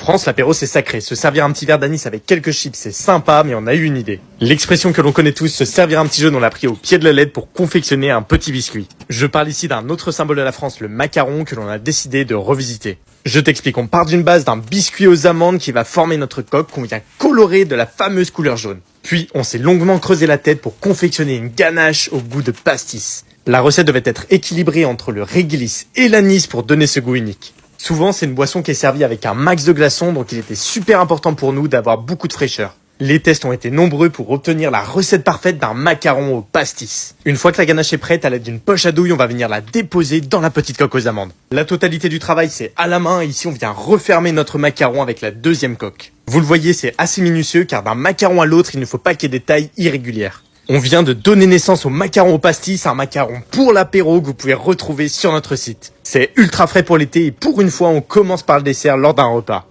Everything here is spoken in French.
France, l'apéro c'est sacré. Se servir un petit verre d'anis avec quelques chips, c'est sympa, mais on a eu une idée. L'expression que l'on connaît tous, se servir un petit jaune, on l'a pris au pied de la lettre pour confectionner un petit biscuit. Je parle ici d'un autre symbole de la France, le macaron, que l'on a décidé de revisiter. Je t'explique, on part d'une base d'un biscuit aux amandes qui va former notre coque qu'on vient colorer de la fameuse couleur jaune. Puis, on s'est longuement creusé la tête pour confectionner une ganache au goût de pastis. La recette devait être équilibrée entre le réglisse et l'anis pour donner ce goût unique. Souvent, c'est une boisson qui est servie avec un max de glaçons, donc il était super important pour nous d'avoir beaucoup de fraîcheur. Les tests ont été nombreux pour obtenir la recette parfaite d'un macaron au pastis. Une fois que la ganache est prête, à l'aide d'une poche à douille, on va venir la déposer dans la petite coque aux amandes. La totalité du travail, c'est à la main, et ici on vient refermer notre macaron avec la deuxième coque. Vous le voyez, c'est assez minutieux, car d'un macaron à l'autre, il ne faut pas qu'il y ait des tailles irrégulières. On vient de donner naissance au macaron au pastis, un macaron pour l'apéro que vous pouvez retrouver sur notre site. C'est ultra frais pour l'été et pour une fois, on commence par le dessert lors d'un repas.